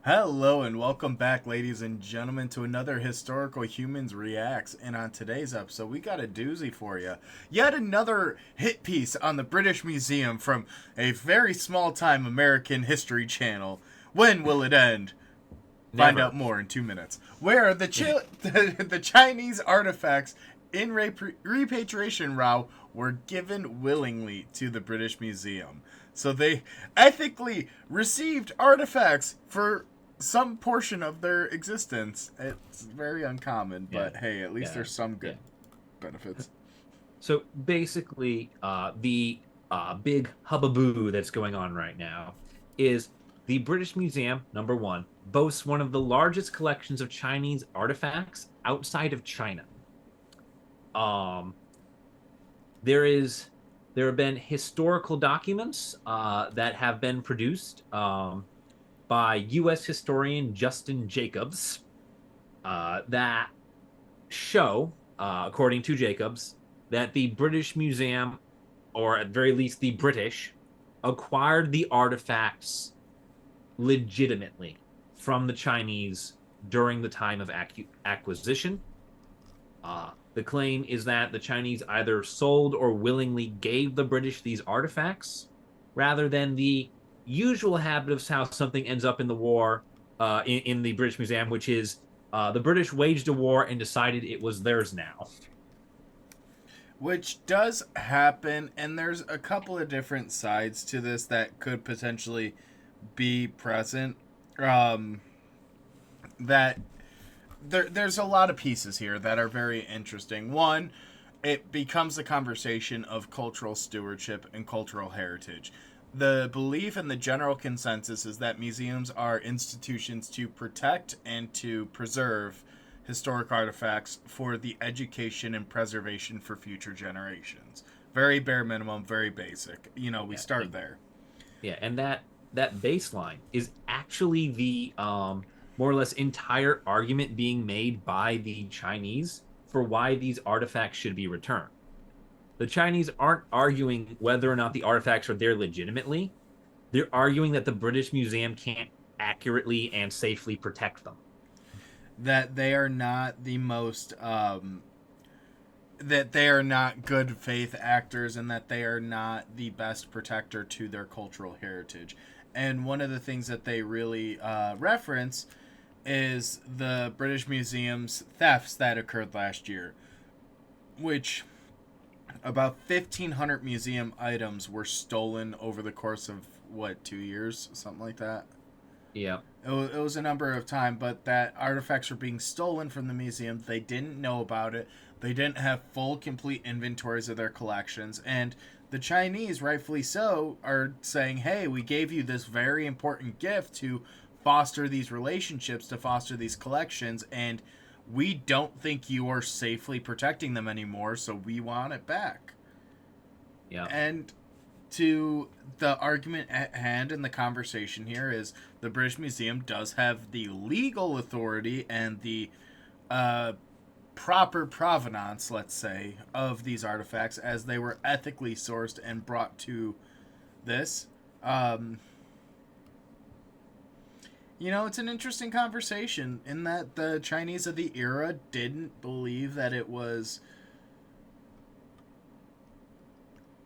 Hello and welcome back, ladies and gentlemen, to another Historical Humans Reacts. And on today's episode, we got a doozy for you. Yet another hit piece on the British Museum from a very small time American history channel. When will it end? Find out Never. more in 2 minutes. Where the Chinese artifacts in repatriation row were given willingly to the British Museum. So they ethically received artifacts for some portion of their existence. It's very uncommon, Yeah, but hey, at least yeah, there's some yeah. good benefits. So basically, the big hubbub that's going on right now is the British Museum, number one, boasts one of the largest collections of Chinese artifacts outside of China. Um, there is there have been historical documents that have been produced by U.S. historian Justin Jacobs that show, according to Jacobs, that the British Museum, or at very least the British, acquired the artifacts legitimately from the Chinese during the time of acquisition. The claim is that the Chinese either sold or willingly gave the British these artifacts, rather than the usual habit of how something ends up in the war in the British Museum, which is the British waged a war and decided it was theirs now. Which does happen, and there's a couple of different sides to this that could potentially be present. Um, that there's a lot of pieces here that are very interesting. One, it becomes a conversation of cultural stewardship and cultural heritage. The belief and the general consensus is that museums are institutions to protect and to preserve historic artifacts for the education and preservation for future generations. Very bare minimum, very basic. We Yeah, start there. yeah, and that baseline is actually the more or less entire argument being made by the Chinese for why these artifacts should be returned. The Chinese aren't arguing whether or not the artifacts are there legitimately. They're arguing that the British Museum can't accurately and safely protect them. That they are not the most that they are not good faith actors and that they are not the best protector to their cultural heritage. And one of the things that they really reference is the British Museum's thefts that occurred last year, which about 1,500 museum items were stolen over the course of, what, 2 years? Something like that. Yeah, It was a number of time, but that artifacts were being stolen from the museum. They didn't know about it. They didn't have full, complete inventories of their collections. And the Chinese, rightfully so, are saying, hey, we gave you this very important gift to foster these relationships, to foster these collections, and we don't think you are safely protecting them anymore, so we want it back. yeah. And to the argument at hand in the conversation here is the British Museum does have the legal authority and the uh, proper provenance, let's say, of these artifacts as they were ethically sourced and brought to this. Um, it's an interesting conversation in that the Chinese of the era didn't believe that it was.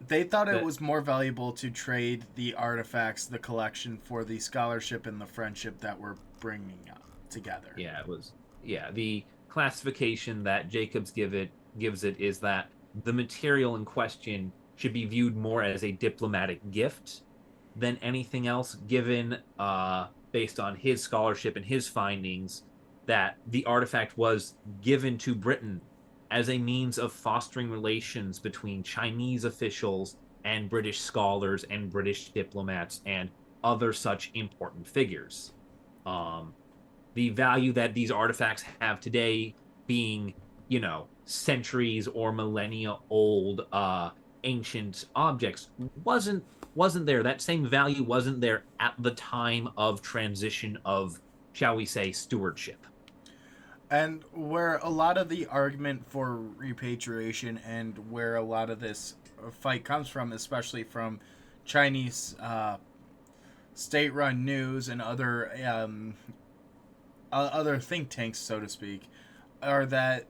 They thought it That was more valuable to trade the artifacts, the collection, for the scholarship and the friendship that we're bringing up together. yeah, it was yeah, the classification that Jacobs gives it is that the material in question should be viewed more as a diplomatic gift than anything else, given based on his scholarship and his findings that the artifact was given to Britain as a means of fostering relations between Chinese officials and British scholars and British diplomats and other such important figures. Um, the value that these artifacts have today being, centuries or millennia old ancient objects wasn't there. That same value wasn't there at the time of transition of, shall we say, stewardship. And where a lot of the argument for repatriation and where a lot of this fight comes from, especially from Chinese state-run news and other think tanks, so to speak, are that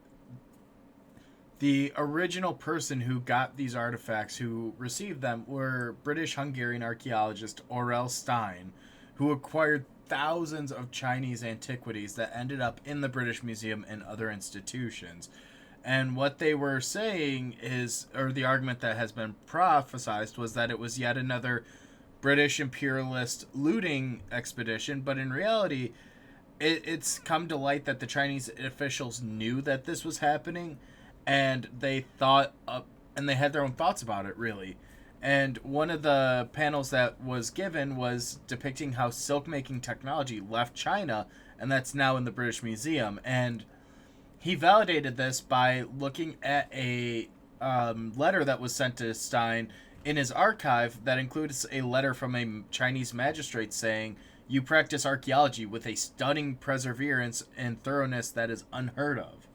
the original person who got these artifacts, who received them, were British Hungarian archaeologist Aurel Stein, who acquired thousands of Chinese antiquities that ended up in the British Museum and other institutions. And what they were saying is, or the argument that has been prophesized, was that it was yet another British imperialist looting expedition, but in reality, it's come to light that the Chinese officials knew that this was happening, and and they had their own thoughts about it, really. And one of the panels that was given was depicting how silk making technology left China, and that's now in the British Museum. And he validated this by looking at a letter that was sent to Stein in his archive that includes a letter from a Chinese magistrate saying, "You practice archaeology with a stunning perseverance and thoroughness that is unheard of."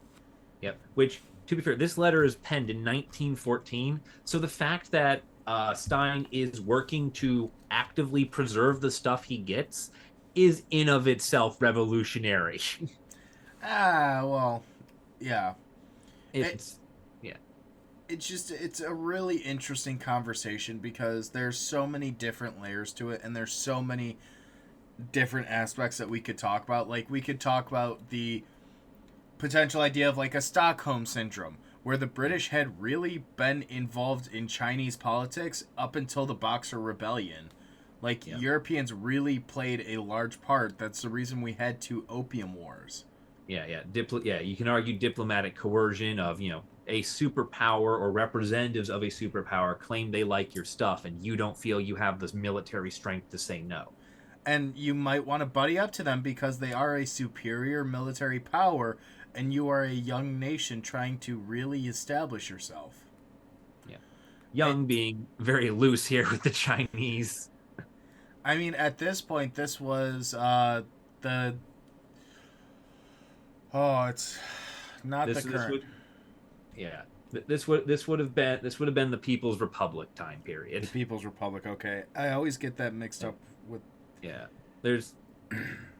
Yep. Which, to be fair, this letter is penned in 1914. So the fact that Stein is working to actively preserve the stuff he gets is in of itself revolutionary. Well, yeah. It, It's yeah. it's a really interesting conversation because there's so many different layers to it, and there's so many different aspects that we could talk about. Like, we could talk about the potential idea of like a Stockholm syndrome, where the British had really been involved in Chinese politics up until the Boxer Rebellion. Like, Yeah. Europeans really played a large part. That's the reason we had two opium wars. Yeah, you can argue diplomatic coercion of, a superpower or representatives of a superpower claim they like your stuff and you don't feel you have this military strength to say no. And you might want to buddy up to them because they are a superior military power, and you are a young nation trying to really establish yourself. Yeah. It, Young being very loose here with the Chinese. I mean, at this point, this was the it's not the This current. would yeah. This would have been the People's Republic time The period. People's Republic. Okay, I always get that mixed up with. Yeah. There's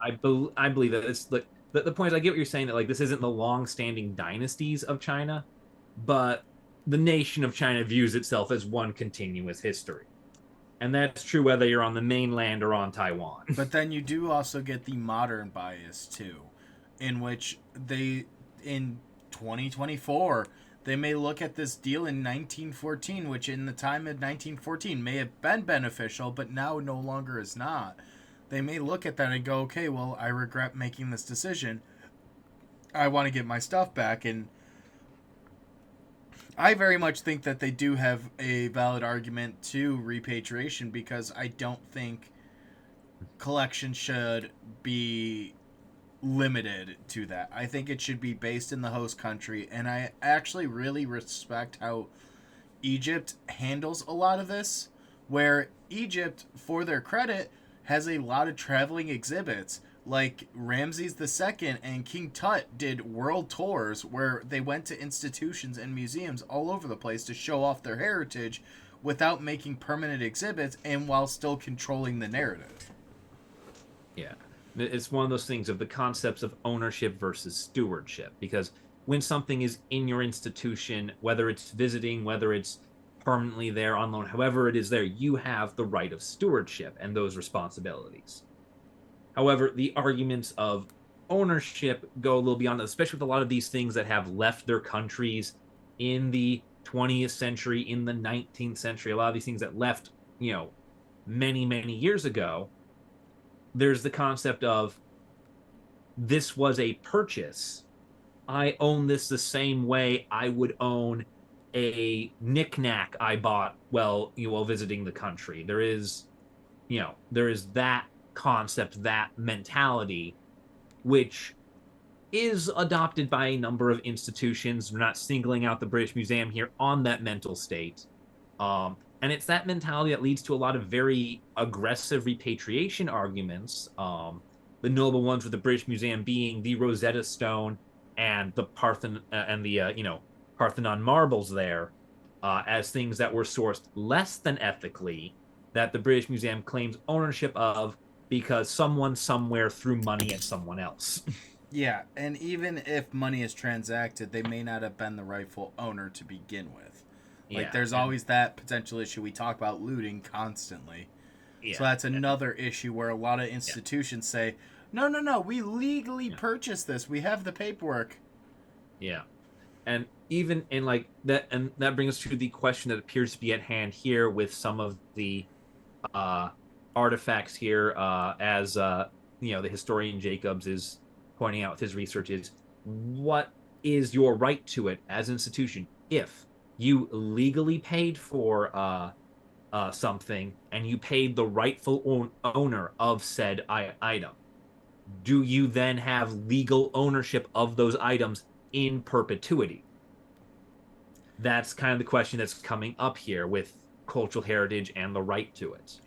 I believe that it's like the point is I get what you're saying, that like this isn't the long-standing dynasties of China, but the nation of China views itself as one continuous history. And that's true whether you're on the mainland or on Taiwan. But then you do also get the modern bias too, in which they, in 2024, they may look at this deal in 1914, which in the time of 1914 may have been beneficial, but now no longer is not. They may look at that and go, okay, well, I regret making this decision. I want to get my stuff back. And I very much think that they do have a valid argument to repatriation, because I don't think collection should be limited to that. I think it should be based in the host country, and I actually really respect how Egypt handles a lot of this, where Egypt, for their credit, has a lot of traveling exhibits. Like Ramses II and King Tut did world tours where they went to institutions and museums all over the place to show off their heritage without making permanent exhibits and while still controlling the narrative. Yeah. It's one of those things of the concepts of ownership versus stewardship. Because when something is in your institution, whether it's visiting, whether it's permanently there on loan, however it is there, you have the right of stewardship and those responsibilities. However, the arguments of ownership go a little beyond that, especially with a lot of these things that have left their countries in the 20th century, in the 19th century, a lot of these things that left, many, many years ago. There's the concept of this was a purchase. I own this the same way I would own a knickknack I bought while visiting the country. There is that concept, that mentality, which is adopted by a number of institutions. We're not singling out the British Museum here on that mental state. And it's that mentality that leads to a lot of very aggressive repatriation arguments. The notable ones with the British Museum being the Rosetta Stone and the Parthenon marbles there, as things that were sourced less than ethically, that the British Museum claims ownership of because someone somewhere threw money at someone else. Yeah, and even if money is transacted, they may not have been the rightful owner to begin with. Like, Yeah, there's and always that potential issue. We talk about looting constantly. So yeah, that's and another issue where a lot of yeah, institutions say, no, no, no, we legally yeah, purchased this. We have the paperwork. yeah. And even in like that, and that brings us to the question that appears to be at hand here with some of the uh artifacts here, as the historian Jacobs is pointing out with his research, is what is your right to it as an institution if you legally paid for something and you paid the rightful owner of said item? Do you then have legal ownership of those items in perpetuity? That's kind of the question that's coming up here with cultural heritage and the right to it.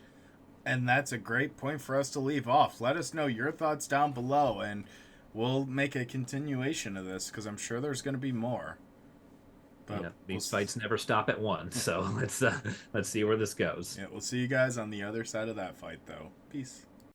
And that's a great point for us to leave off. Let us know your thoughts down below, and we'll make a continuation of this because I'm sure there's going to be more. But Yeah, these fights never stop at one. So let's see where this goes. yeah, we'll see you guys on the other side of that fight, though. Peace.